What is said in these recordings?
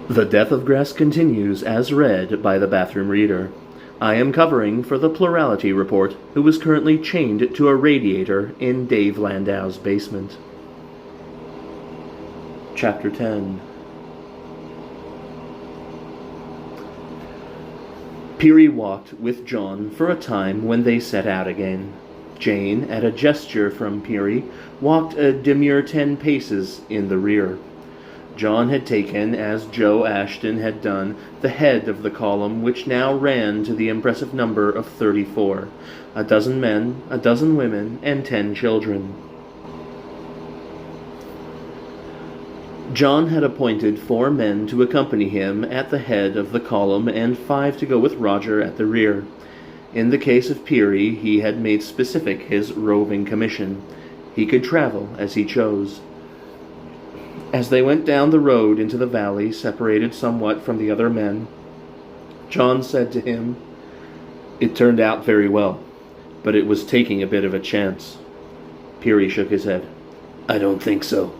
The Death of Grass continues as read by the bathroom reader. I am covering for the Plurality Report, who is currently chained to a radiator in Dave Landau's basement. Chapter 10. Peary walked with John for a time when they set out again. Jane, at a gesture from Peary, walked a demure 10 paces in the rear. John had taken, as Joe Ashton had done, the head of the column, which now ran to the impressive number of 34, a dozen men, a dozen women, and 10 children. John had appointed 4 men to accompany him at the head of the column and 5 to go with Roger at the rear. In the case of Peary, he had made specific his roving commission. He could travel as he chose. As they went down the road into the valley, separated somewhat from the other men, John said to him, "It turned out very well, but it was taking a bit of a chance." Peary shook his head. "I don't think so.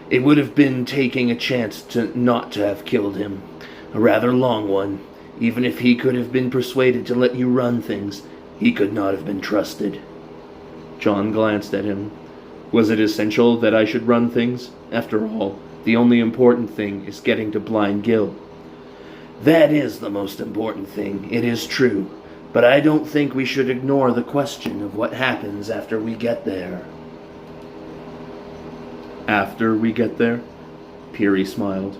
It would have been taking a chance not to have killed him. A rather long one. Even if he could have been persuaded to let you run things, he could not have been trusted." John glanced at him. Was it essential that I should run things? After all, the only important thing is getting to Blind Gill. That is the most important thing, it is true. But I don't think we should ignore the question of what happens after we get there. After we get there? Peary smiled.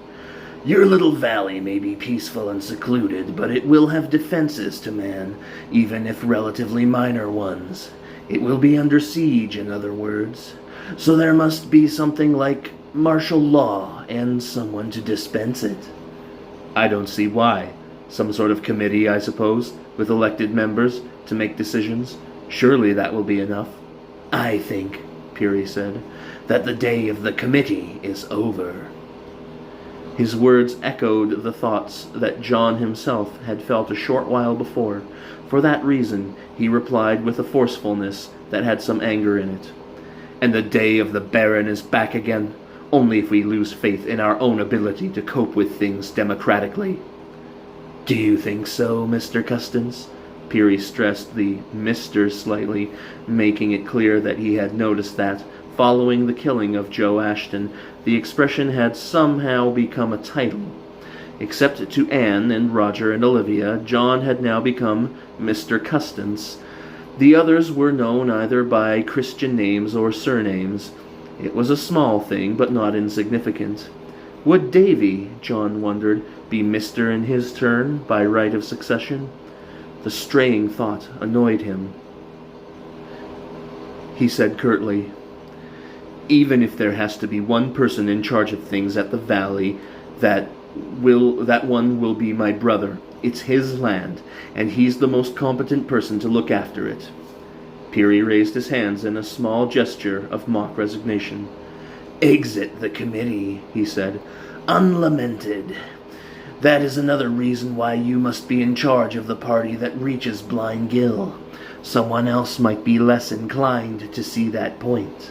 Your little valley may be peaceful and secluded, but it will have defenses to man, even if relatively minor ones. It will be under siege, in other words. So there must be something like martial law and someone to dispense it. I don't see why. Some sort of committee, I suppose, with elected members to make decisions. Surely that will be enough. I think, Peary said, that the day of the committee is over. His words echoed the thoughts that John himself had felt a short while before. For that reason, he replied with a forcefulness that had some anger in it. And the day of the Baron is back again, only if we lose faith in our own ability to cope with things democratically. Do you think so, Mr. Custins? Peary stressed the Mr. slightly, making it clear that he had noticed that, following the killing of Joe Ashton, the expression had somehow become a title. Except to Anne and Roger and Olivia, John had now become Mr. Custins. The others were known either by Christian names or surnames. It was a small thing, but not insignificant. Would Davy, John wondered, be Mr. in his turn, by right of succession? The straying thought annoyed him. He said curtly, Even if there has to be one person in charge of things at the valley, that one will be my brother. It's his land, and he's the most competent person to look after it. Peary raised his hands in a small gesture of mock resignation. Exit the committee, he said, unlamented. That is another reason why you must be in charge of the party that reaches Blind Gill. Someone else might be less inclined to see that point.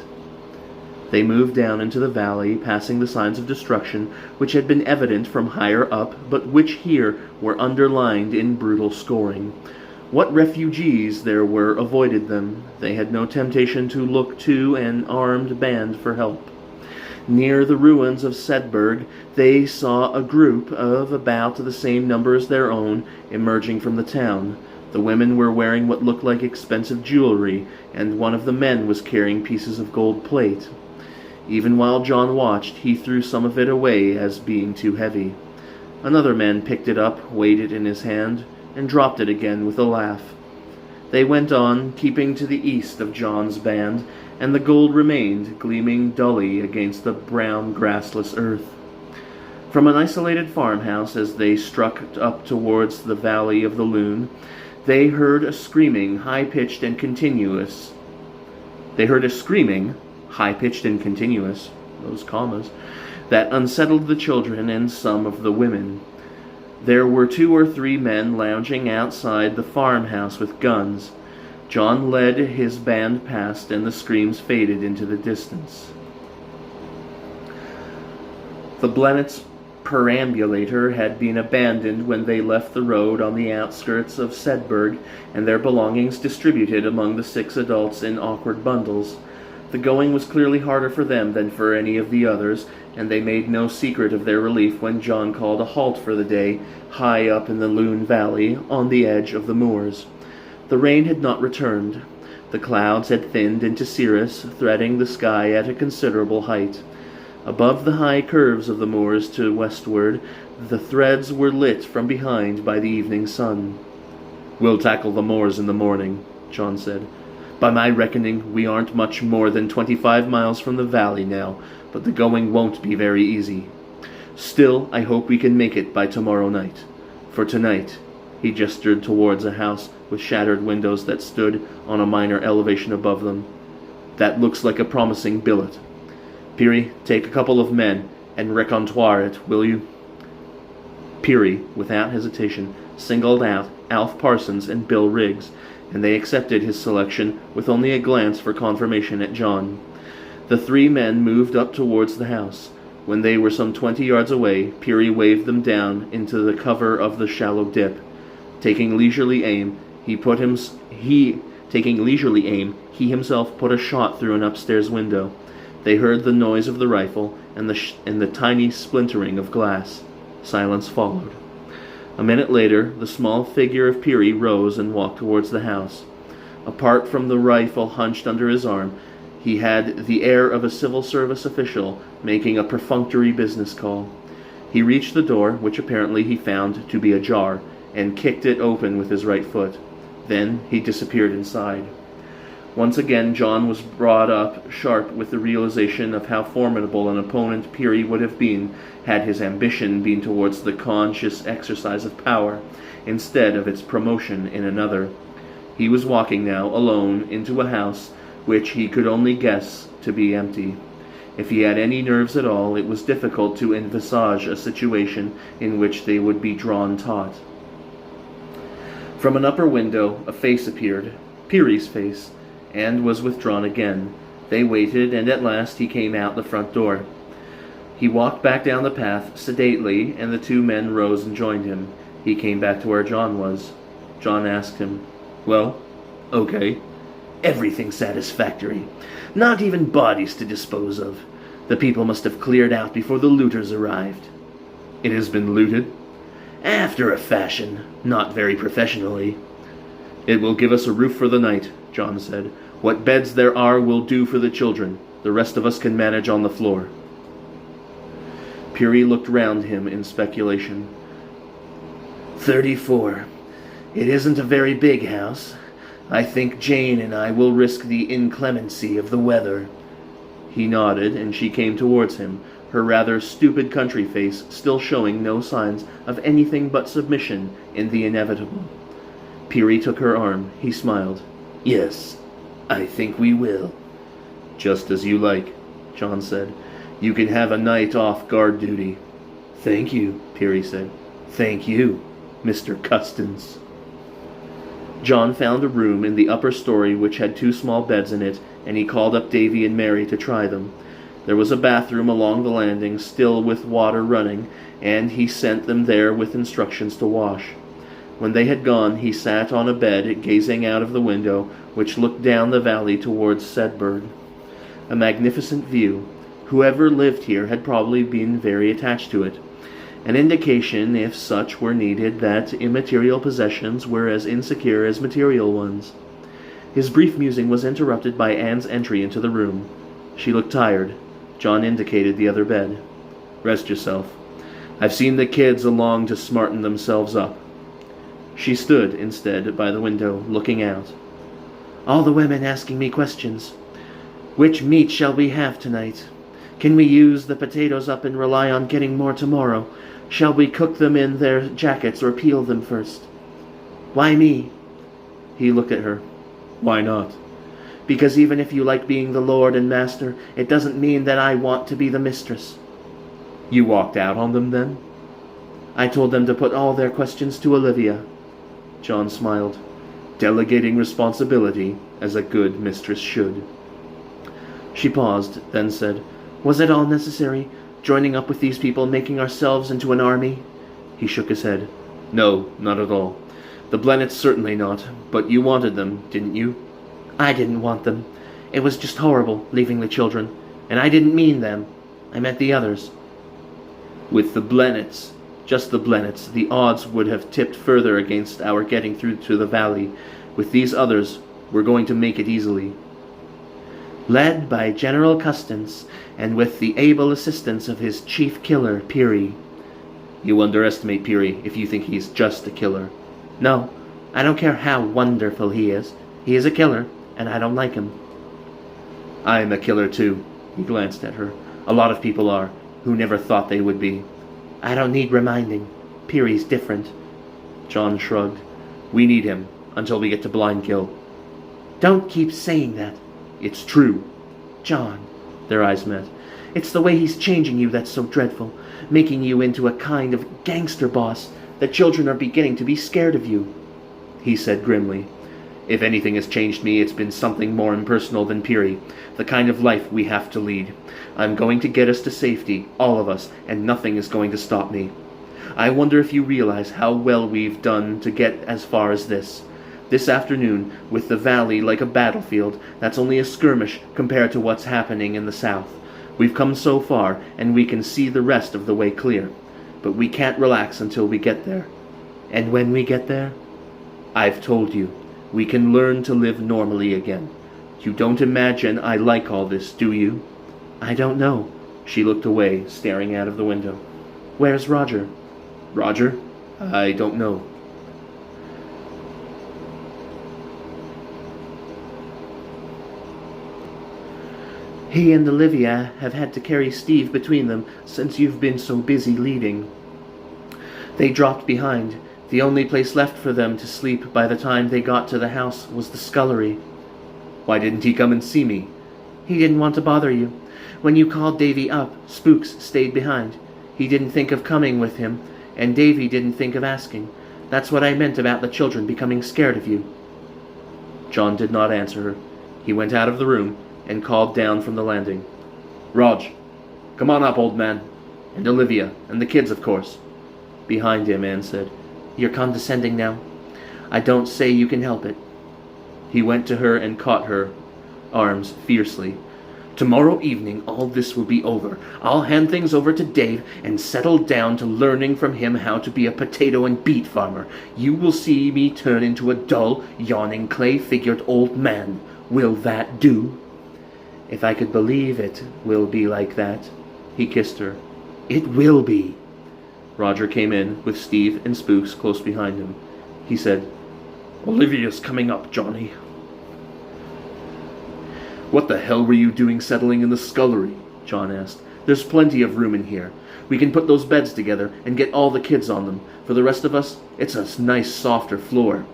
They moved down into the valley, passing the signs of destruction which had been evident from higher up, but which here were underlined in brutal scoring. What refugees there were avoided them. They had no temptation to look to an armed band for help. Near the ruins of Sedberg, they saw a group of about the same number as their own emerging from the town. The women were wearing what looked like expensive jewelry, and one of the men was carrying pieces of gold plate. Even while John watched, he threw some of it away as being too heavy. Another man picked it up, weighed it in his hand, and dropped it again with a laugh. They went on, keeping to the east of John's band, and the gold remained, gleaming dully against the brown, grassless earth. From an isolated farmhouse, as they struck up towards the valley of the Loon, they heard a screaming, high-pitched and continuous. Those commas, that unsettled the children and some of the women. There were 2 or 3 men lounging outside the farmhouse with guns. John led his band past, and the screams faded into the distance. The perambulator had been abandoned when they left the road on the outskirts of Sedberg, and their belongings distributed among the 6 adults in awkward bundles. The going was clearly harder for them than for any of the others, and they made no secret of their relief when John called a halt for the day, high up in the Loon Valley, on the edge of the moors. The rain had not returned. The clouds had thinned into cirrus, threading the sky at a considerable height. Above the high curves of the moors to westward, the threads were lit from behind by the evening sun. "We'll tackle the moors in the morning," John said. "By my reckoning, we aren't much more than 25 miles from the valley now, but the going won't be very easy. Still, I hope we can make it by tomorrow night. For tonight," he gestured towards a house with shattered windows that stood on a minor elevation above them, "that looks like a promising billet. Peary, take a couple of men and reconnoitre it, will you?" Peary, without hesitation, singled out Alf Parsons and Bill Riggs, and they accepted his selection with only a glance for confirmation at John. The 3 men moved up towards the house. When they were some 20 yards away, Peary waved them down into the cover of the shallow dip. Taking leisurely aim, he himself put a shot through an upstairs window. They heard the noise of the rifle and the tiny splintering of glass. Silence followed. A minute later, the small figure of Peary rose and walked towards the house. Apart from the rifle hunched under his arm, he had the air of a civil service official making a perfunctory business call. He reached the door, which apparently he found to be ajar, and kicked it open with his right foot. Then he disappeared inside. Once again, John was brought up sharp with the realization of how formidable an opponent Peary would have been had his ambition been towards the conscious exercise of power, instead of its promotion in another. He was walking now, alone, into a house which he could only guess to be empty. If he had any nerves at all, it was difficult to envisage a situation in which they would be drawn taut. From an upper window, a face appeared, Peary's face, and was withdrawn again. They waited, and at last he came out the front door. He walked back down the path sedately, and the 2 men rose and joined him. He came back to where John was. John asked him, "Well, okay." "Everything satisfactory. Not even bodies to dispose of. The people must have cleared out before the looters arrived." "It has been looted?" "After a fashion. Not very professionally." "It will give us a roof for the night," John said. "What beds there are will do for the children. The rest of us can manage on the floor." Peary looked round him in speculation. 34. It isn't a very big house. I think Jane and I will risk the inclemency of the weather." He nodded, and she came towards him, her rather stupid country face still showing no signs of anything but submission in the inevitable. Peary took her arm. He smiled. "Yes, I think we will." "Just as you like," John said. "You can have a night off guard duty." "Thank you," Peary said. "Thank you, Mr. Custins." John found a room in the upper story which had 2 small beds in it, and he called up Davy and Mary to try them. There was a bathroom along the landing, still with water running, and he sent them there with instructions to wash. When they had gone, he sat on a bed, gazing out of the window, which looked down the valley towards Sedberg. A magnificent view. Whoever lived here had probably been very attached to it. An indication, if such were needed, that immaterial possessions were as insecure as material ones. His brief musing was interrupted by Anne's entry into the room. She looked tired. John indicated the other bed. "Rest yourself. I've seen the kids along to smarten themselves up." She stood, instead, by the window, looking out. "All the women asking me questions. Which meat shall we have tonight? Can we use the potatoes up and rely on getting more tomorrow? Shall we cook them in their jackets or peel them first? Why me?" He looked at her. "Why not?" "Because even if you like being the lord and master, it doesn't mean that I want to be the mistress." "You walked out on them, then?" "I told them to put all their questions to Olivia." John smiled. "Delegating responsibility, as a good mistress should." She paused, then said, "Was it all necessary? Joining up with these people, making ourselves into an army?" He shook his head. "No, not at all. The Blennets certainly not, but you wanted them, didn't you?" "I didn't want them. It was just horrible, leaving the children. And I didn't mean them. I meant the others." "With the Blennets, just the Blennets, the odds would have tipped further against our getting through to the valley. With these others, we're going to make it easily." "Led by General Custins, and with the able assistance of his chief killer, Peary." "You underestimate Peary if you think he's just a killer." "No, I don't care how wonderful he is. He is a killer, and I don't like him." "I'm a killer too." He glanced at her. "A lot of people are, who never thought they would be." "I don't need reminding. Peary's different." John shrugged. "We need him, until we get to Blind Kill." "Don't keep saying that." "It's true." "John." Their eyes met. "It's the way he's changing you that's so dreadful, making you into a kind of gangster boss. The children are beginning to be scared of you." He said grimly, "If anything has changed me, it's been something more impersonal than Peary, the kind of life we have to lead. I'm going to get us to safety, all of us, and nothing is going to stop me. I wonder if you realize how well we've done to get as far as this. This afternoon, with the valley like a battlefield, that's only a skirmish compared to what's happening in the south. We've come so far, and we can see the rest of the way clear. But we can't relax until we get there." "And when we get there?" "I've told you. We can learn to live normally again. You don't imagine I like all this, do you?" "I don't know." She looked away, staring out of the window. "Where's Roger?" "Roger? I don't know." "He and Olivia have had to carry Steve between them since you've been so busy leading. They dropped behind. The only place left for them to sleep by the time they got to the house was the scullery." "Why didn't he come and see me?" "He didn't want to bother you. When you called Davy up, Spooks stayed behind. He didn't think of coming with him, and Davy didn't think of asking. That's what I meant about the children becoming scared of you." John did not answer her. He went out of the room and called down from the landing. "Rog, come on up, old man. And Olivia, and the kids, of course." Behind him, Anne said, "You're condescending now. I don't say you can help it." He went to her and caught her arms fiercely. "Tomorrow evening all this will be over. I'll hand things over to Dave and settle down to learning from him how to be a potato and beet farmer. You will see me turn into a dull, yawning, clay-figured old man. Will that do?" "If I could believe it will be like that." He kissed her. "It will be." Roger came in, with Steve and Spooks close behind him. He said, "Olivia's coming up, Johnny." "What the hell were you doing settling in the scullery?" John asked. "There's plenty of room in here. We can put those beds together and get all the kids on them. For the rest of us, it's a nice softer floor.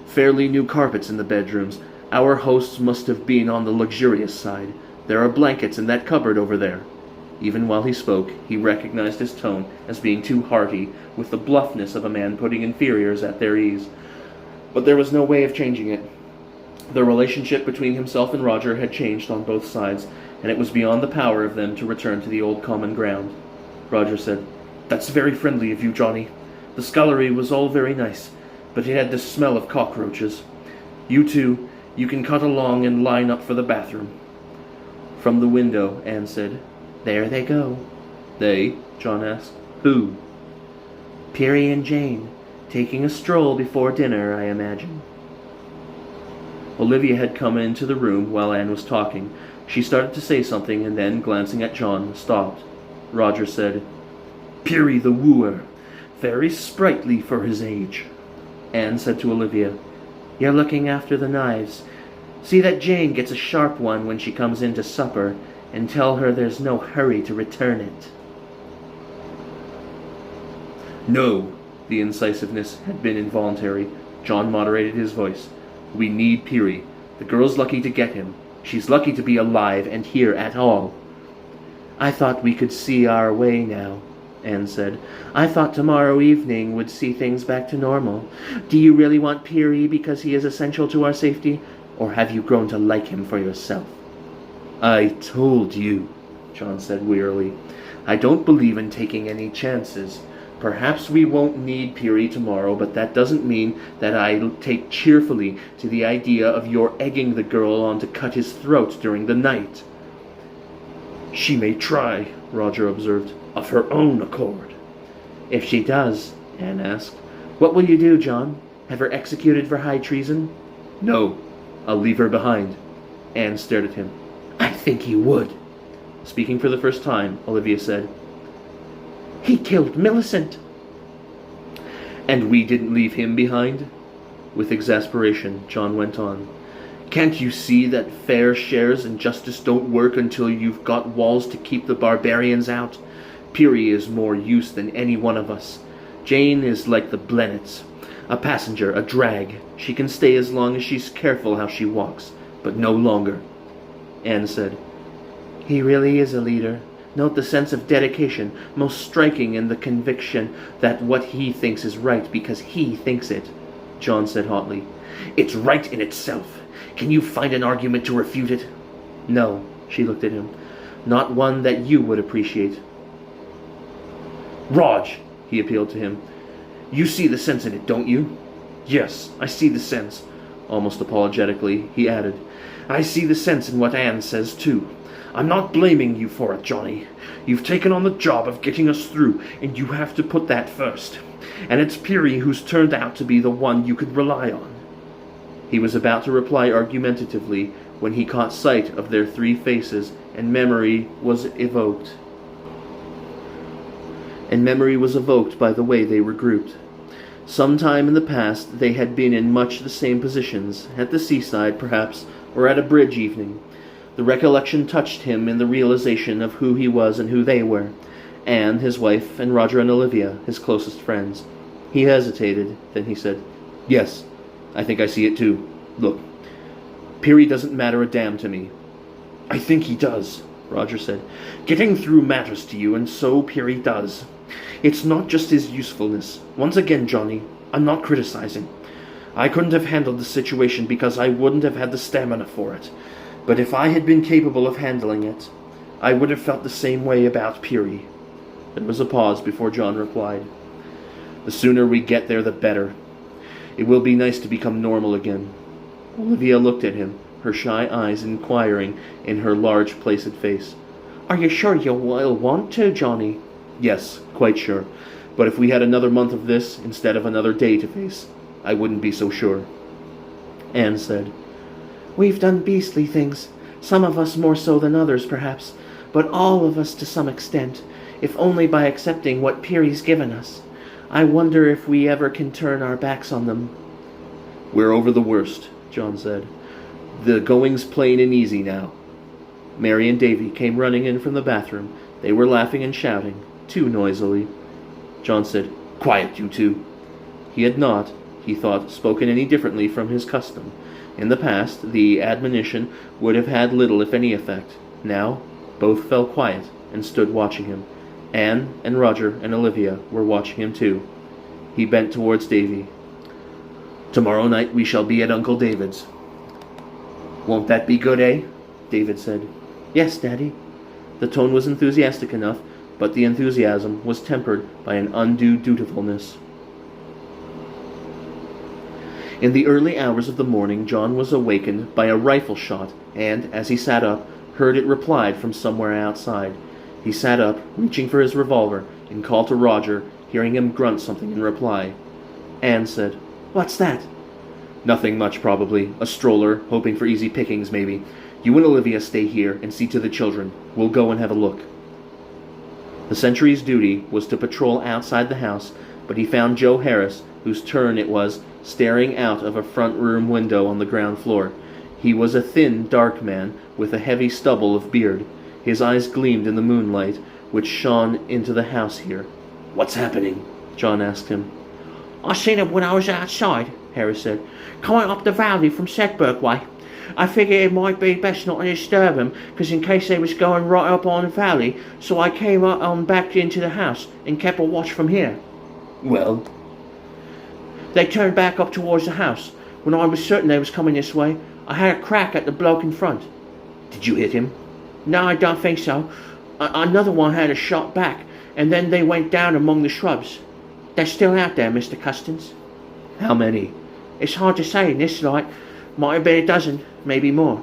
Fairly new carpets in the bedrooms. Our hosts must have been on the luxurious side. There are blankets in that cupboard over there." Even while he spoke, he recognized his tone as being too hearty, with the bluffness of a man putting inferiors at their ease. But there was no way of changing it. The relationship between himself and Roger had changed on both sides, and it was beyond the power of them to return to the old common ground. Roger said, "That's very friendly of you, Johnny. The scullery was all very nice, but it had the smell of cockroaches. You two, you can cut along and line up for the bathroom." From the window, Anne said, "There they go." "They?" John asked. "Who?" "Peary and Jane, taking a stroll before dinner, I imagine." Olivia had come into the room while Anne was talking. She started to say something and then, glancing at John, stopped. Roger said, "Peary the wooer. Very sprightly for his age." Anne said to Olivia, "You're looking after the knives. See that Jane gets a sharp one when she comes in to supper, and tell her there's no hurry to return it." "No." The incisiveness had been involuntary. John moderated his voice. "We need Peary. The girl's lucky to get him. She's lucky to be alive and here at all." "I thought we could see our way now," Anne said. "I thought tomorrow evening would see things back to normal. Do you really want Peary because he is essential to our safety, or have you grown to like him for yourself?" "I told you," John said wearily. I don't believe in taking any chances. Perhaps we won't need Peary tomorrow, but that doesn't mean that I take cheerfully to the idea of your egging the girl on to cut his throat during the night." "She may try," Roger observed, "of her own accord." "If she does," Anne asked, "what will you do, John? Have her executed for high treason?" "No, I'll leave her behind." Anne stared at him. "I think you would." Speaking for the first time, Olivia said, "He killed Millicent." "And we didn't leave him behind?" With exasperation, John went on. "Can't you see that fair shares and justice don't work until you've got walls to keep the barbarians out? Peary is more use than any one of us. Jane is like the Blennets, a passenger, a drag. She can stay as long as she's careful how she walks, but no longer." Anne said, "He really is a leader. Note the sense of dedication, most striking in the conviction that what he thinks is right because he thinks it." John said hotly. "It's right in itself. Can you find an argument to refute it?" "No," she looked at him. "Not one that you would appreciate." "Rog," he appealed to him, "you see the sense in it, don't you?" "Yes, I see the sense," almost apologetically, he added. "I see the sense in what Anne says, too. I'm not blaming you for it, Johnny. You've taken on the job of getting us through, and you have to put that first. And it's Peary who's turned out to be the one you could rely on." He was about to reply argumentatively when he caught sight of their three faces, and memory was evoked by the way they were grouped. Some time in the past they had been in much the same positions, at the seaside perhaps, or at a bridge evening. The recollection touched him in the realization of who he was and who they were, Anne, his wife, and Roger and Olivia, his closest friends. He hesitated, then he said, "Yes, I think I see it too. Look, Peary doesn't matter a damn to me." "I think he does," Roger said. "Getting through matters to you, and so Peary does. It's not just his usefulness. Once again, Johnny, I'm not criticizing. I couldn't have handled the situation because I wouldn't have had the stamina for it. But if I had been capable of handling it, I would have felt the same way about Peary." There was a pause before John replied. "The sooner we get there, the better. It will be nice to become normal again." Olivia looked at him, her shy eyes inquiring in her large, placid face. "Are you sure you'll want to, Johnny?" "Yes, quite sure. But if we had another month of this, instead of another day to face, I wouldn't be so sure." Anne said, "We've done beastly things, some of us more so than others, perhaps, but all of us to some extent, if only by accepting what Peary's given us. I wonder if we ever can turn our backs on them." "We're over the worst," John said. "The going's plain and easy now." Mary and Davy came running in from the bathroom. They were laughing and shouting, too noisily. John said, "Quiet, you two." He had not, he thought, spoken any differently from his custom. In the past, the admonition would have had little if any effect. Now, both fell quiet and stood watching him. Anne and Roger and Olivia were watching him too. He bent towards Davy. "Tomorrow night we shall be at Uncle David's." "Won't that be good, eh?" David said. "Yes, Daddy." The tone was enthusiastic enough, but the enthusiasm was tempered by an undue dutifulness. In the early hours of the morning, John was awakened by a rifle shot, and, as he sat up, heard it replied from somewhere outside. He sat up, reaching for his revolver, and called to Roger, hearing him grunt something in reply. Anne said, "What's that?" "Nothing much, probably. A stroller, hoping for easy pickings, maybe. You and Olivia stay here and see to the children. We'll go and have a look." The sentry's duty was to patrol outside the house, but he found Joe Harris, whose turn it was, staring out of a front room window on the ground floor. He was a thin, dark man, with a heavy stubble of beard. His eyes gleamed in the moonlight, which shone into the house here. "What's happening?" John asked him. "I seen him when I was outside," Harris said, "coming up the valley from Sedberg way. I figured it might be best not to disturb him, because in case they was going right up on the valley, so I came up on back into the house and kept a watch from here." "Well?" "They turned back up towards the house. When I was certain they was coming this way, I had a crack at the bloke in front." "Did you hit him?" "No, I don't think so. Another one had a shot back, and then they went down among the shrubs. They're still out there, Mr. Custins." "How many?" "It's hard to say in this light. Might have been a dozen, maybe more."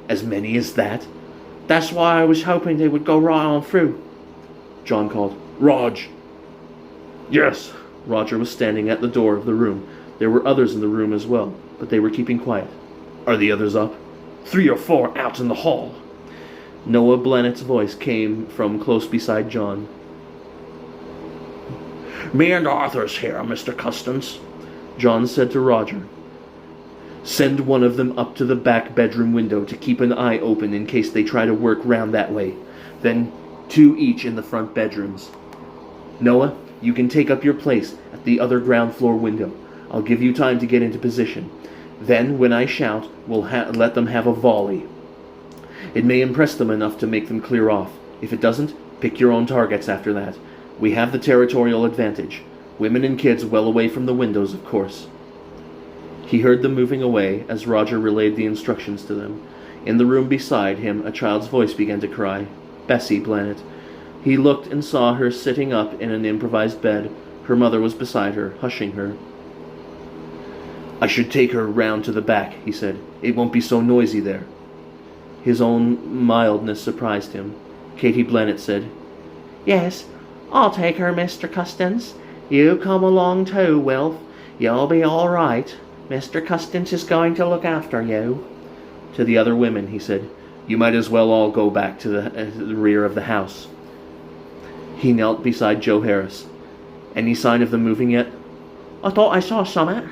"As many as that?" "That's why I was hoping they would go right on through." John called, "Rog!" "Yes." Roger was standing at the door of the room. There were others in the room as well, but they were keeping quiet. "Are the others up?" "3 or 4 out in the hall." Noah Blannett's voice came from close beside John. "Me and Arthur's here, Mr. Custins." John said to Roger, "Send one of them up to the back bedroom window to keep an eye open in case they try to work round that way. Then 2 each in the front bedrooms. Noah, you can take up your place at the other ground floor window. I'll give you time to get into position. Then, when I shout, we'll let them have a volley. It may impress them enough to make them clear off. If it doesn't, pick your own targets after that. We have the territorial advantage. Women and kids well away from the windows, of course." He heard them moving away as Roger relayed the instructions to them. In the room beside him, a child's voice began to cry, "Bessie Blannett." He looked and saw her sitting up in an improvised bed. Her mother was beside her, hushing her. "I should take her round to the back," he said. "It won't be so noisy there." His own mildness surprised him. Katie Blannett said, "Yes, I'll take her, Mr. Custins. You come along too, Wilf. You'll be all right. Mr. Custins is going to look after you." To the other women, he said, "You might as well all go back to the rear of the house." He knelt beside Joe Harris. "Any sign of them moving yet?" "I thought I saw some.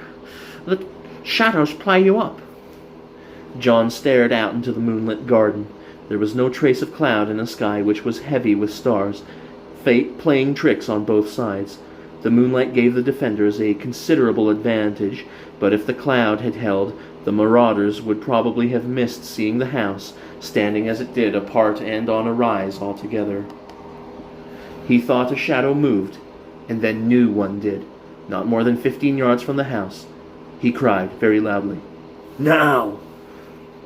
The shadows play you up." John stared out into the moonlit garden. There was no trace of cloud in a sky which was heavy with stars, fate playing tricks on both sides. The moonlight gave the defenders a considerable advantage, but if the cloud had held, the marauders would probably have missed seeing the house, standing as it did apart and on a rise altogether. He thought a shadow moved, and then knew one did, not more than 15 yards from the house. He cried very loudly, "Now!"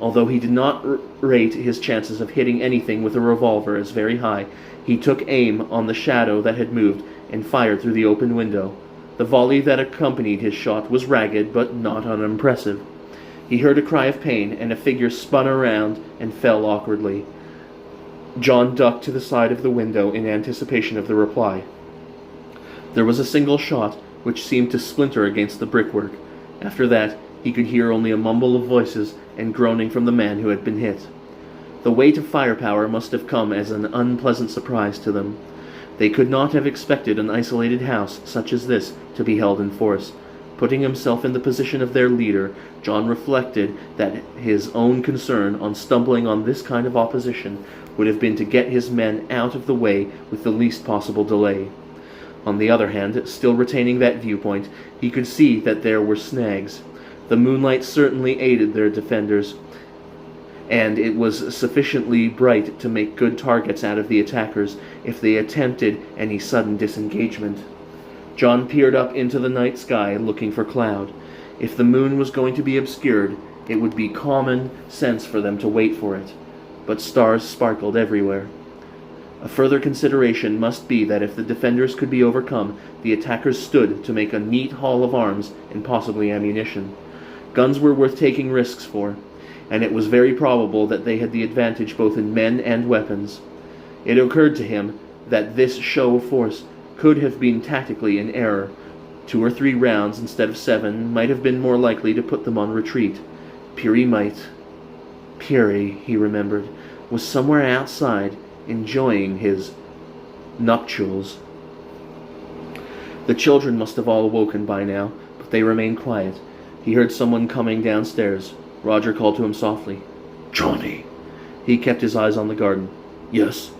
Although he did not rate his chances of hitting anything with a revolver as very high, he took aim on the shadow that had moved and fired through the open window. The volley that accompanied his shot was ragged but not unimpressive. He heard a cry of pain, and a figure spun around and fell awkwardly. John ducked to the side of the window in anticipation of the reply. There was a single shot, which seemed to splinter against the brickwork. After that, he could hear only a mumble of voices and groaning from the man who had been hit. The weight of firepower must have come as an unpleasant surprise to them. They could not have expected an isolated house such as this to be held in force. Putting himself in the position of their leader, John reflected that his own concern on stumbling on this kind of opposition would have been to get his men out of the way with the least possible delay. On the other hand, still retaining that viewpoint, he could see that there were snags. The moonlight certainly aided their defenders, and it was sufficiently bright to make good targets out of the attackers if they attempted any sudden disengagement. John peered up into the night sky looking for cloud. If the moon was going to be obscured, it would be common sense for them to wait for it. But stars sparkled everywhere. A further consideration must be that if the defenders could be overcome, the attackers stood to make a neat haul of arms and possibly ammunition. Guns were worth taking risks for, and it was very probable that they had the advantage both in men and weapons. It occurred to him that this show of force could have been tactically in error. 2 or 3 rounds instead of 7 might have been more likely to put them on retreat. Peary, he remembered, was somewhere outside, enjoying his nuptials. The children must have all awoken by now, but they remained quiet. He heard someone coming downstairs. Roger called to him softly. "Johnny." He kept his eyes on the garden. "Yes."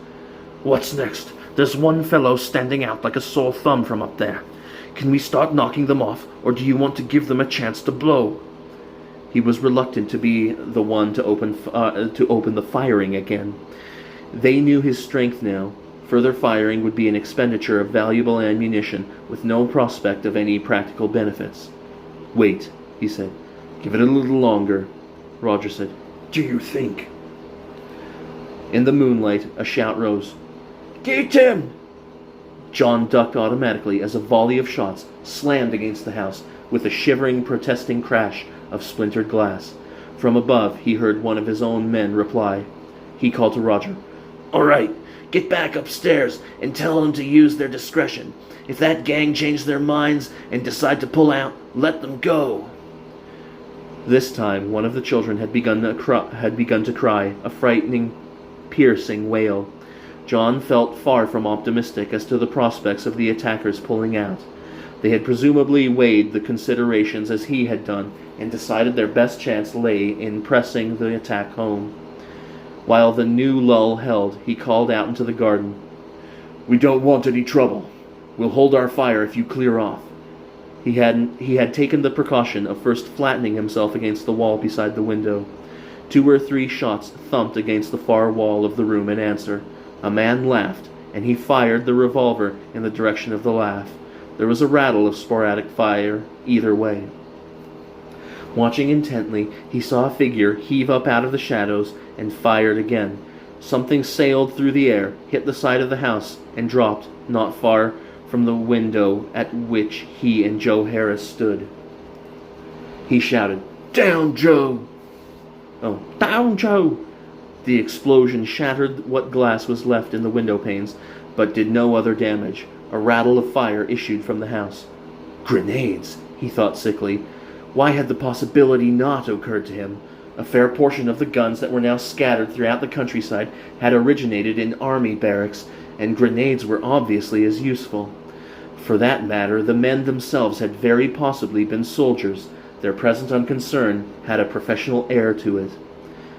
"What's next? There's one fellow standing out like a sore thumb from up there. Can we start knocking them off, or do you want to give them a chance to blow?" He was reluctant to be the one to open the firing again. They knew his strength now. Further firing would be an expenditure of valuable ammunition with no prospect of any practical benefits. "Wait," he said. "Give it a little longer." Roger said, "Do you think?" In the moonlight, a shout rose. Get him! John ducked automatically as a volley of shots slammed against the house with a shivering, protesting crash of splintered glass. From above, he heard one of his own men reply. He called to Roger. "All right, get back upstairs and tell them to use their discretion. If that gang change their minds and decide to pull out, let them go." This time, one of the children had begun to cry, a frightening, piercing wail. John felt far from optimistic as to the prospects of the attackers pulling out. They had presumably weighed the considerations as he had done, and decided their best chance lay in pressing the attack home. While the new lull held, he called out into the garden. "We don't want any trouble. We'll hold our fire if you clear off." He had taken the precaution of first flattening himself against the wall beside the window. 2 or 3 shots thumped against the far wall of the room in answer. A man laughed, and he fired the revolver in the direction of the laugh. There was a rattle of sporadic fire either way. Watching intently, he saw a figure heave up out of the shadows and fired again. Something sailed through the air, hit the side of the house, and dropped not far from the window at which he and Joe Harris stood. He shouted, "Down, Joe!" "Oh, Down, Joe!" The explosion shattered what glass was left in the window panes, but did no other damage. A rattle of fire issued from the house. Grenades, he thought sickly. Why had the possibility not occurred to him? A fair portion of the guns that were now scattered throughout the countryside had originated in army barracks, and grenades were obviously as useful. For that matter, the men themselves had very possibly been soldiers. Their present unconcern had a professional air to it.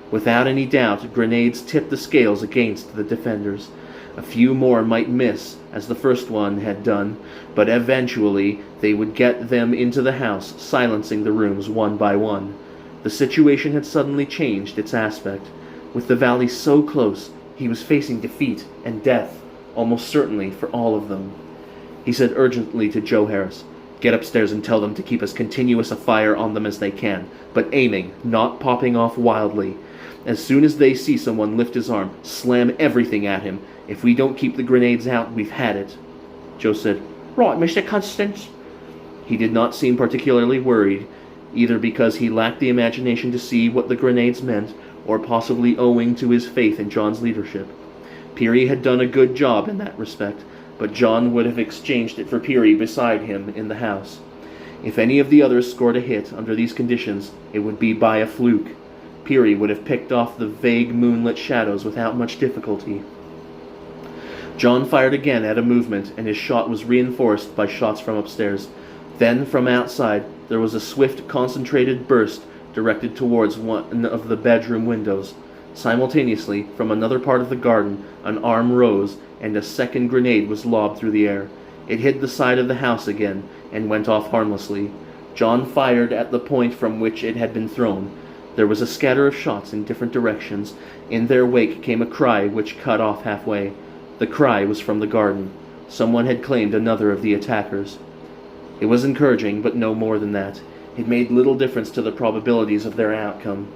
Without any doubt, grenades tipped the scales against the defenders. A few more might miss, as the first one had done, but eventually they would get them into the house, silencing the rooms one by one. The situation had suddenly changed its aspect. With the valley so close, he was facing defeat and death, almost certainly for all of them. He said urgently to Joe Harris, "Get upstairs and tell them to keep as continuous a fire on them as they can, but aiming, not popping off wildly. As soon as they see someone lift his arm, slam everything at him. If we don't keep the grenades out, we've had it." Joe said, "Right, Mr. Custins." He did not seem particularly worried, either because he lacked the imagination to see what the grenades meant, or possibly owing to his faith in John's leadership. Peary had done a good job in that respect, but John would have exchanged it for Peary beside him in the house. If any of the others scored a hit under these conditions, it would be by a fluke. Peary would have picked off the vague moonlit shadows without much difficulty. John fired again at a movement, and his shot was reinforced by shots from upstairs. Then, from outside, there was a swift, concentrated burst directed towards one of the bedroom windows. Simultaneously, from another part of the garden, an arm rose, and a second grenade was lobbed through the air. It hit the side of the house again, and went off harmlessly. John fired at the point from which it had been thrown. There was a scatter of shots in different directions. In their wake came a cry which cut off halfway. The cry was from the garden. Someone had claimed another of the attackers. It was encouraging, but no more than that. It made little difference to the probabilities of their outcome.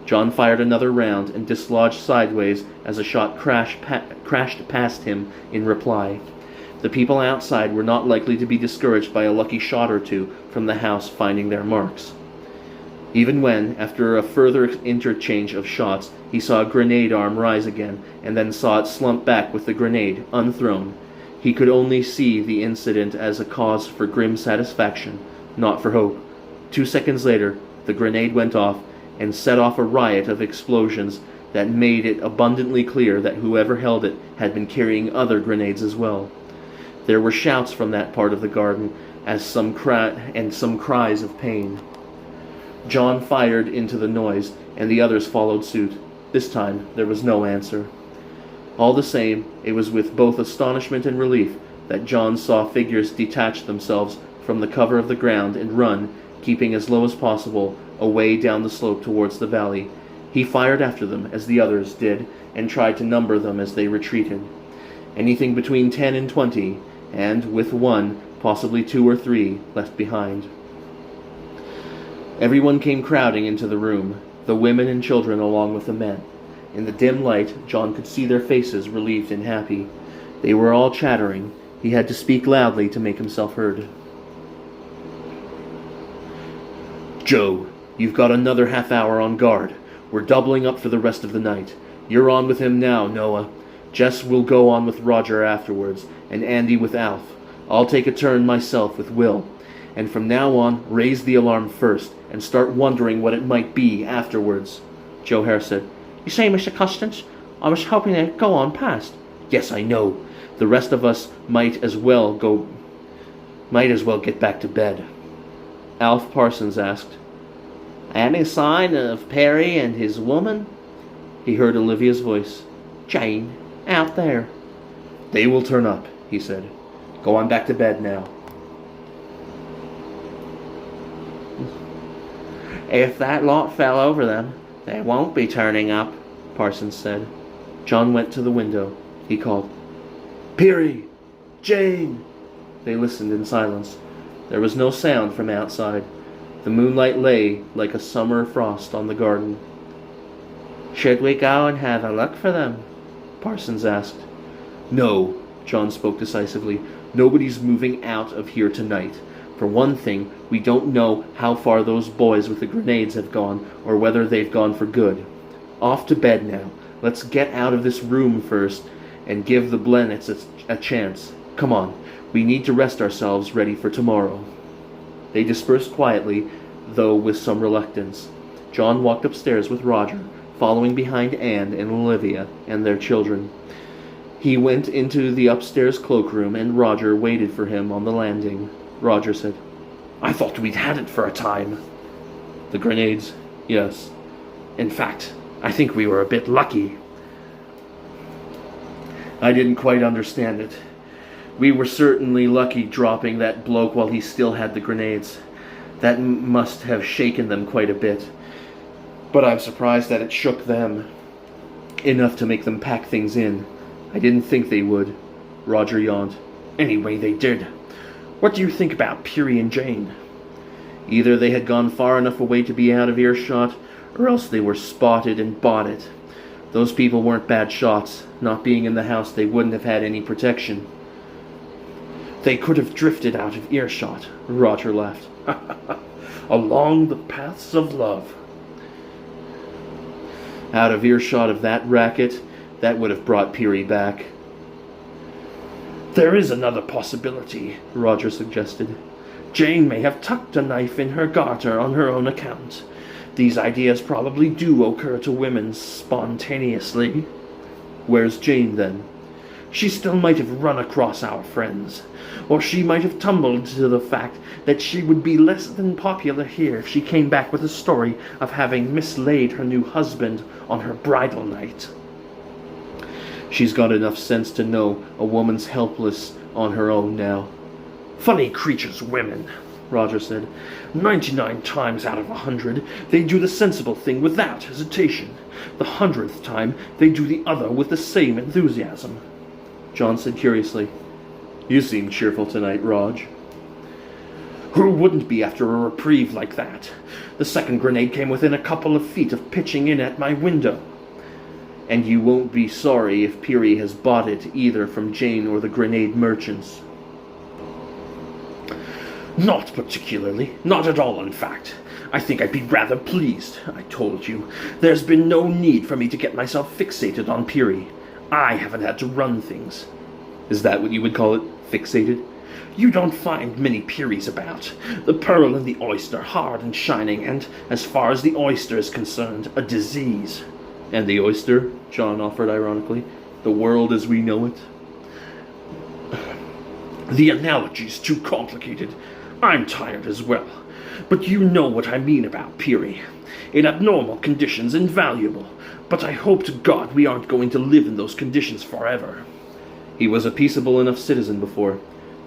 John fired another round and dislodged sideways as a shot crashed past him in reply. The people outside were not likely to be discouraged by a lucky shot or two from the house finding their marks. Even when, after a further interchange of shots, he saw a grenade arm rise again, and then saw it slump back with the grenade, unthrown, he could only see the incident as a cause for grim satisfaction, not for hope. 2 seconds later, the grenade went off, and set off a riot of explosions that made it abundantly clear that whoever held it had been carrying other grenades as well. There were shouts from that part of the garden, and some cries of pain. John fired into the noise, and the others followed suit. This time there was no answer. All the same, it was with both astonishment and relief that John saw figures detach themselves from the cover of the ground and run, keeping as low as possible, away down the slope towards the valley. He fired after them, as the others did, and tried to number them as they retreated. Anything between 10 and 20, and, with one, possibly 2 or 3, left behind. Everyone came crowding into the room, the women and children along with the men. In the dim light, John could see their faces relieved and happy. They were all chattering. He had to speak loudly to make himself heard. "Joe, you've got another half hour on guard. We're doubling up for the rest of the night. You're on with him now, Noah. Jess will go on with Roger afterwards, and Andy with Alf. I'll take a turn myself with Will. And from now on, raise the alarm first, and start wondering what it might be afterwards." Joe Hare said, "You say, Mr. Custins, I was hoping to go on past." "Yes, I know. The rest of us might as well get back to bed." Alf Parsons asked, "Any sign of Perry and his woman?" He heard Olivia's voice. "Jane, out there." "They will turn up," he said. "Go on back to bed now." "If that lot fell over them, they won't be turning up," Parsons said. John went to the window. He called, "Peary! Jane!" They listened in silence. There was no sound from outside. The moonlight lay like a summer frost on the garden. "Should we go and have a look for them?" Parsons asked. "No," John spoke decisively. "Nobody's moving out of here tonight. For one thing, we don't know how far those boys with the grenades have gone, or whether they've gone for good. Off to bed now. Let's get out of this room first, and give the Blennets a chance. Come on, we need to rest ourselves ready for tomorrow." They dispersed quietly, though with some reluctance. John walked upstairs with Roger, following behind Anne and Olivia and their children. He went into the upstairs cloakroom, and Roger waited for him on the landing. Roger said, "I thought we'd had it for a time." "The grenades? Yes. In fact, I think we were a bit lucky." "I didn't quite understand it. We were certainly lucky dropping that bloke while he still had the grenades. That must have shaken them quite a bit. But I'm surprised that it shook them enough to make them pack things in. I didn't think they would." Roger yawned. "Anyway, they did. What do you think about Peary and Jane?" Either they had gone far enough away to be out of earshot, or else they were spotted and bought it. Those people weren't bad shots. Not being in the house, they wouldn't have had any protection. "They could have drifted out of earshot," Roger laughed. "Along the paths of love." Out of earshot of that racket, that would have brought Peary back. "There is another possibility," Roger suggested. "Jane may have tucked a knife in her garter on her own account. These ideas probably do occur to women spontaneously." "Where's Jane, then?" "She still might have run across our friends. Or she might have tumbled to the fact that she would be less than popular here if she came back with a story of having mislaid her new husband on her bridal night." "She's got enough sense to know a woman's helpless on her own now." "Funny creatures, women," Roger said. 99 times out of 100, they do the sensible thing without hesitation. The 100th time, they do the other with the same enthusiasm." John said curiously, "You seem cheerful tonight, Rog." "Who wouldn't be after a reprieve like that? The second grenade came within a couple of feet of pitching in at my window." "And you won't be sorry if Peary has bought it either from Jane or the grenade merchants?" "Not particularly. Not at all, in fact. I think I'd be rather pleased. I told you, there's been no need for me to get myself fixated on Peary. I haven't had to run things." "Is that what you would call it? Fixated?" "You don't find many Pearys about. The pearl and the oyster, hard and shining, and, as far as the oyster is concerned, a disease." "And the oyster," John offered ironically, "the world as we know it?" "The analogy's too complicated. I'm tired as well. But you know what I mean about Peary. In abnormal conditions, invaluable. But I hope to God we aren't going to live in those conditions forever." "He was a peaceable enough citizen before.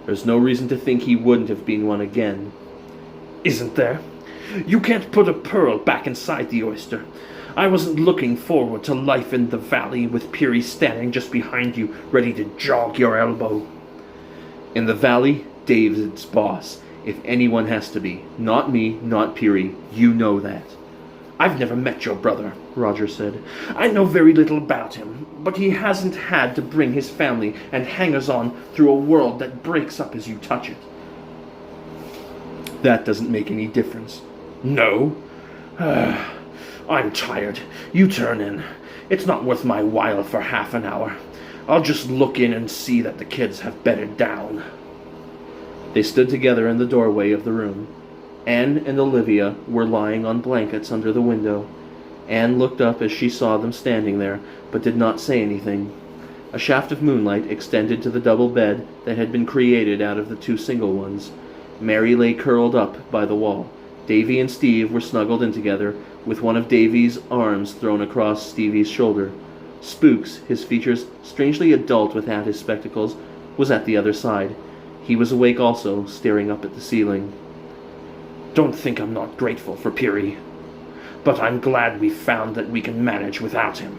There's no reason to think he wouldn't have been one again." "Isn't there? You can't put a pearl back inside the oyster. I wasn't looking forward to life in the valley with Peary standing just behind you, ready to jog your elbow." "In the valley, David's boss, if anyone has to be. Not me, not Peary. You know that." "I've never met your brother," Roger said. "I know very little about him, but he hasn't had to bring his family and hangers-on through a world that breaks up as you touch it." "That doesn't make any difference." "No? I'm tired. You turn in. It's not worth my while for half an hour. I'll just look in and see that the kids have bedded down." They stood together in the doorway of the room. Anne and Olivia were lying on blankets under the window. Anne looked up as she saw them standing there, but did not say anything. A shaft of moonlight extended to the double bed that had been created out of the two single ones. Mary lay curled up by the wall. Davy and Steve were snuggled in together, with one of Davy's arms thrown across Stevie's shoulder. Spooks, his features strangely adult without his spectacles, was at the other side. He was awake also, staring up at the ceiling. "Don't think I'm not grateful for Peary, but I'm glad we found that we can manage without him."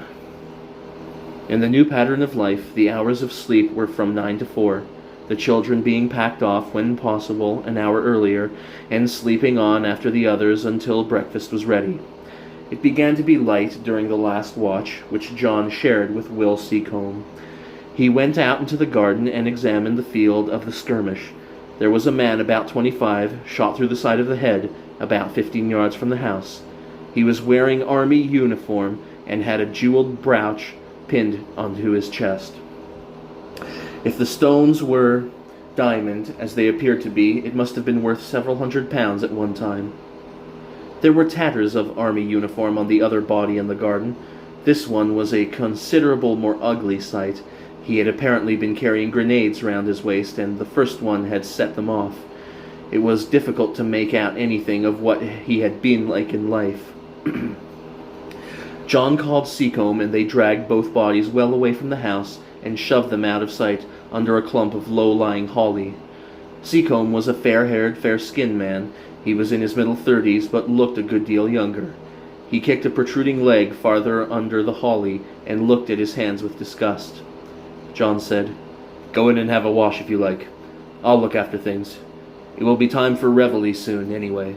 In the new pattern of life, the hours of sleep were from 9 to 4, the children being packed off when possible an hour earlier, and sleeping on after the others until breakfast was ready. It began to be light during the last watch, which John shared with Will Seacombe. He went out into the garden and examined the field of the skirmish. There was a man about 25, shot through the side of the head, about 15 yards from the house. He was wearing army uniform and had a jeweled brooch pinned onto his chest. If the stones were diamond, as they appeared to be, it must have been worth several £100 at one time. There were tatters of army uniform on the other body in the garden. This one was a considerable more ugly sight. He had apparently been carrying grenades round his waist, and the first one had set them off. It was difficult to make out anything of what he had been like in life. John called Seacombe, and they dragged both bodies well away from the house and shoved them out of sight under a clump of low-lying holly. Seacombe was a fair-haired, fair-skinned man. He was in his middle 30s, but looked a good deal younger. He kicked a protruding leg farther under the holly and looked at his hands with disgust. John said, "Go in and have a wash if you like. I'll look after things. It will be time for reveille soon, anyway."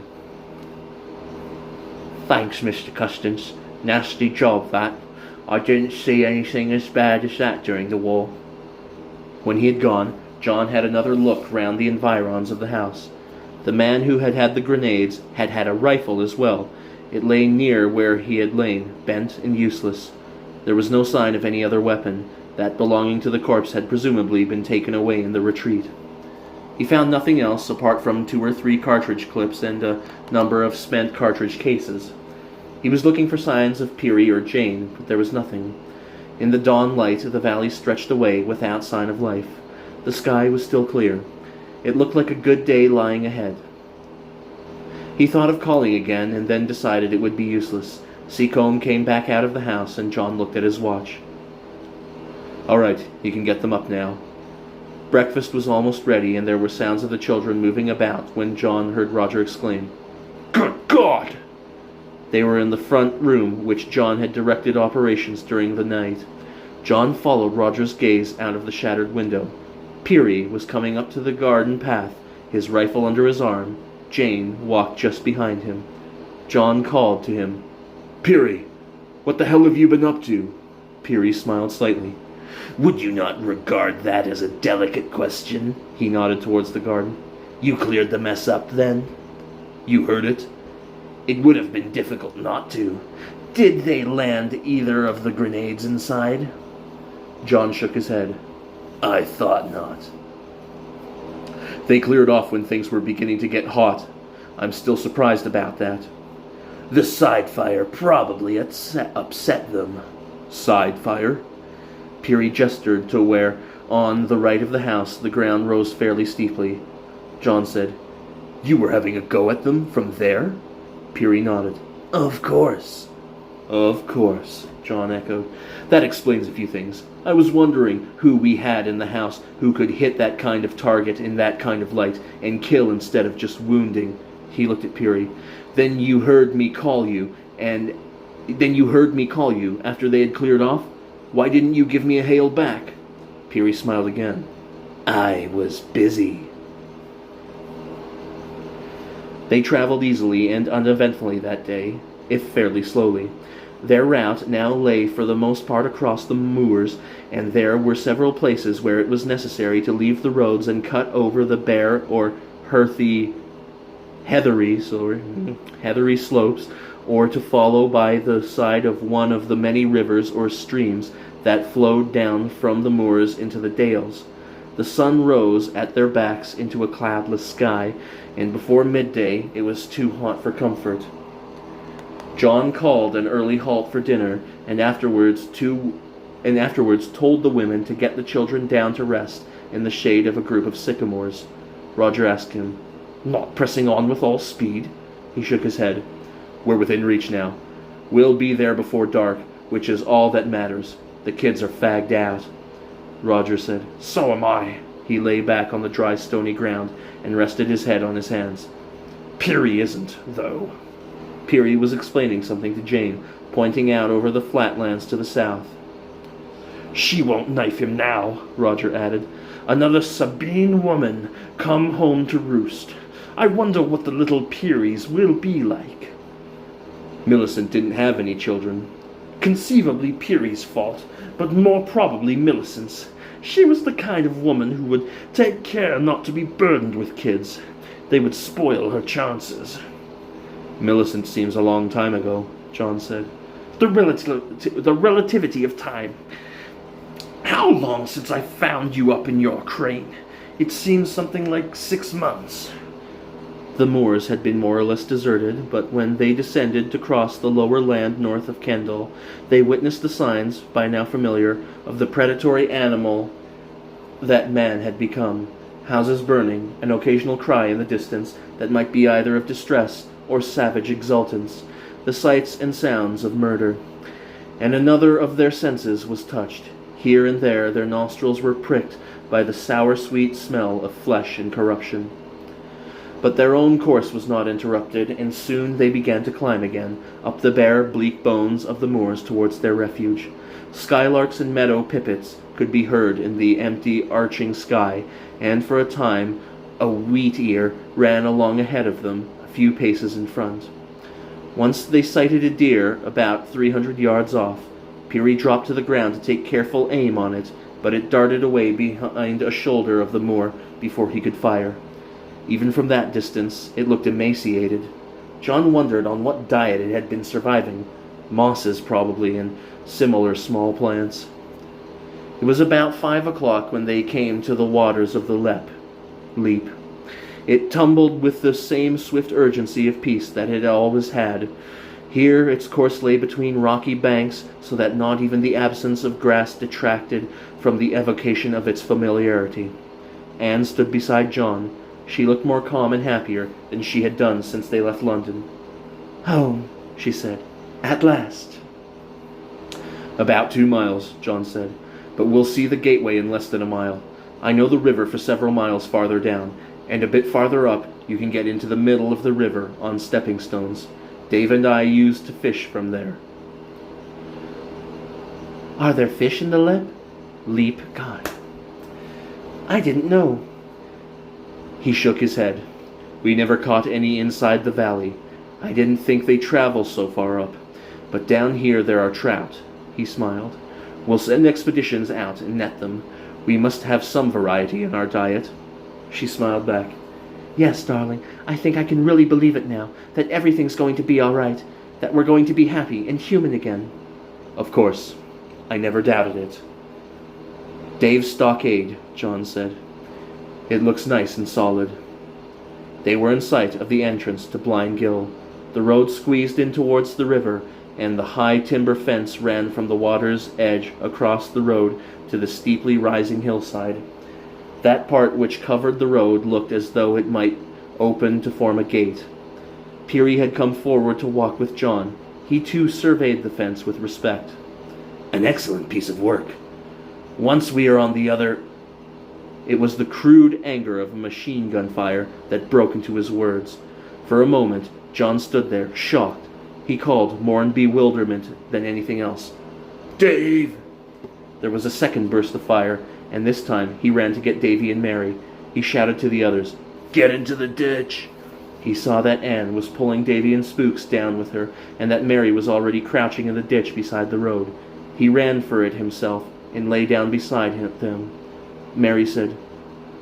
"Thanks, Mr. Custins. Nasty job, that. I didn't see anything as bad as that during the war." When he had gone, John had another look round the environs of the house. The man who had had the grenades had had a rifle as well. It lay near where he had lain, bent and useless. There was no sign of any other weapon. That belonging to the corpse had presumably been taken away in the retreat. He found nothing else apart from 2 or 3 cartridge clips and a number of spent cartridge cases. He was looking for signs of Peary or Jane, but there was nothing. In the dawn light, the valley stretched away without sign of life. The sky was still clear. It looked like a good day lying ahead. He thought of calling again, and then decided it would be useless. Seacombe came back out of the house, and John looked at his watch. "All right, you can get them up now." Breakfast was almost ready, and there were sounds of the children moving about when John heard Roger exclaim, "Good God!" They were in the front room which John had directed operations during the night. John followed Roger's gaze out of the shattered window. Peary was coming up to the garden path, his rifle under his arm. Jane walked just behind him. John called to him, "Peary, what the hell have you been up to?" Peary smiled slightly. "Would you not regard that as a delicate question?" He nodded towards the garden. "You cleared the mess up, then? You heard it? It would have been difficult not to. Did they land either of the grenades inside?" John shook his head. "I thought not." "They cleared off when things were beginning to get hot. I'm still surprised about that." "The side fire probably upset them." "Side fire?" Peary gestured to where, on the right of the house, the ground rose fairly steeply. John said, "You were having a go at them from there?" Peary nodded. "Of course." "Of course," John echoed. "That explains a few things. I was wondering who we had in the house who could hit that kind of target in that kind of light and kill instead of just wounding." He looked at Peary. Then you heard me call you after they had cleared off? Why didn't you give me a hail back?" Peary smiled again. "I was busy." They traveled easily and uneventfully that day. if fairly slowly. Their route now lay for the most part across the moors, and there were several places where it was necessary to leave the roads and cut over the bare or heathery slopes, or to follow by the side of one of the many rivers or streams that flowed down from the moors into the dales. The sun rose at their backs into a cloudless sky, and before midday it was too hot for comfort. John called an early halt for dinner, and afterwards told the women to get the children down to rest in the shade of a group of sycamores. Roger asked him, "Not pressing on with all speed?" He shook his head. "We're within reach now. We'll be there before dark, which is all that matters. The kids are fagged out." Roger said, "So am I." He lay back on the dry, stony ground and rested his head on his hands. "Peary isn't, though." Peary was explaining something to Jane, pointing out over the flatlands to the south. "She won't knife him now," Roger added. "Another Sabine woman come home to roost. I wonder what the little Pearys will be like." Millicent didn't have any children. "Conceivably Peary's fault, but more probably Millicent's. She was the kind of woman who would take care not to be burdened with kids. They would spoil her chances." "Millicent seems a long time ago," John said. The relativity of time. How long since I found you up in your crane? It seems something like 6 months. The moors had been more or less deserted, but when they descended to cross the lower land north of Kendal, they witnessed the signs, by now familiar, of the predatory animal that man had become. Houses burning, an occasional cry in the distance that might be either of distress or savage exultance, the sights and sounds of murder. And another of their senses was touched. Here and there their nostrils were pricked by the sour-sweet smell of flesh and corruption. But their own course was not interrupted, and soon they began to climb again, up the bare, bleak bones of the moors towards their refuge. Skylarks and meadow pipits could be heard in the empty, arching sky, and for a time a wheat ear ran along ahead of them, a few paces in front. Once they sighted a deer about 300 yards off. Peary dropped to the ground to take careful aim on it, but it darted away behind a shoulder of the moor before he could fire. Even from that distance, it looked emaciated. John wondered on what diet it had been surviving. Mosses, probably, and similar small plants. It was about 5 o'clock when they came to the waters of the Leap. It tumbled with the same swift urgency of peace that it always had. Here its course lay between rocky banks, so that not even the absence of grass detracted from the evocation of its familiarity. Anne stood beside John. She looked more calm and happier than she had done since they left London. "Home," she said. "At last." "About 2 miles," John said. "But we'll see the gateway in less than a mile. I know the river for several miles farther down, and a bit farther up you can get into the middle of the river on stepping stones. Dave and I used to fish from there." "Are there fish in the Leap? God, I didn't know." He shook his head. "We never caught any inside the valley. I didn't think they travel so far up. But down here there are trout." He smiled. "We'll send expeditions out and net them. We must have some variety in our diet." She smiled back. "Yes, darling, I think I can really believe it now, that everything's going to be all right, that we're going to be happy and human again." "Of course. I never doubted it." "Dave's stockade," John said. "It looks nice and solid." They were in sight of the entrance to Blind Gill. The road squeezed in towards the river, and the high timber fence ran from the water's edge across the road to the steeply rising hillside. That part which covered the road looked as though it might open to form a gate. Peary had come forward to walk with John. He too surveyed the fence with respect. "An excellent piece of work. Once we are on the other—" It was the crude anger of a machine gun fire that broke into his words. For a moment, John stood there, shocked. He called more in bewilderment than anything else. "Dave!" There was a second burst of fire, and this time he ran to get Davy and Mary. He shouted to the others, "Get into the ditch!" He saw that Anne was pulling Davy and Spooks down with her, and that Mary was already crouching in the ditch beside the road. He ran for it himself and lay down beside them. Mary said,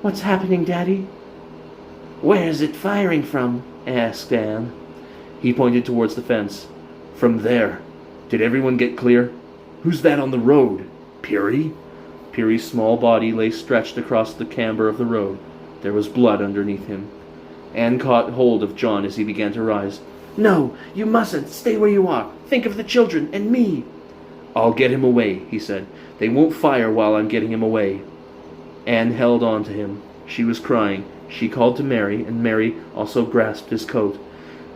"What's happening, Daddy?" "Where is it firing from?" asked Anne. He pointed towards the fence. "From there. Did everyone get clear? Who's that on the road? Peary?" Peary's small body lay stretched across the camber of the road. There was blood underneath him. Anne caught hold of John as he began to rise. "No, you mustn't. Stay where you are. Think of the children and me." "I'll get him away," he said. "They won't fire while I'm getting him away." Anne held on to him. She was crying. She called to Mary, and Mary also grasped his coat.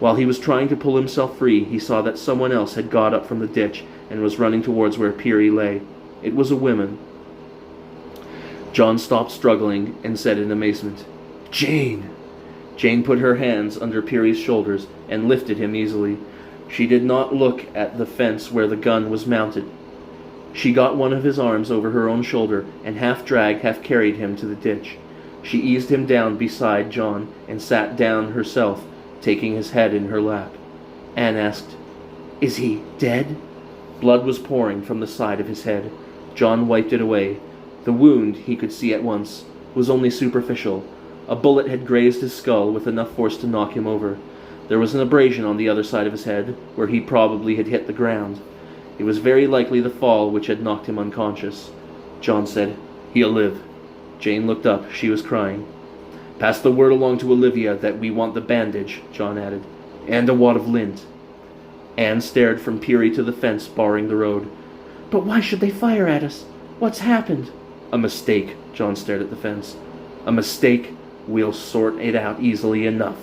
While he was trying to pull himself free, he saw that someone else had got up from the ditch and was running towards where Peary lay. It was a woman. John stopped struggling and said in amazement, "Jane!" Jane put her hands under Peary's shoulders and lifted him easily. She did not look at the fence where the gun was mounted. She got one of his arms over her own shoulder and half dragged, half carried him to the ditch. She eased him down beside John and sat down herself, taking his head in her lap. Anne asked, "Is he dead?" Blood was pouring from the side of his head. John wiped it away. The wound, he could see at once, was only superficial. A bullet had grazed his skull with enough force to knock him over. There was an abrasion on the other side of his head, where he probably had hit the ground. It was very likely the fall which had knocked him unconscious. John said, "He'll live." Jane looked up. She was crying. "Pass the word along to Olivia that we want the bandage," John added, "and a wad of lint." Anne stared from Peary to the fence barring the road. "But why should they fire at us? What's happened?" "A mistake." John stared at the fence. "A mistake. We'll sort it out easily enough."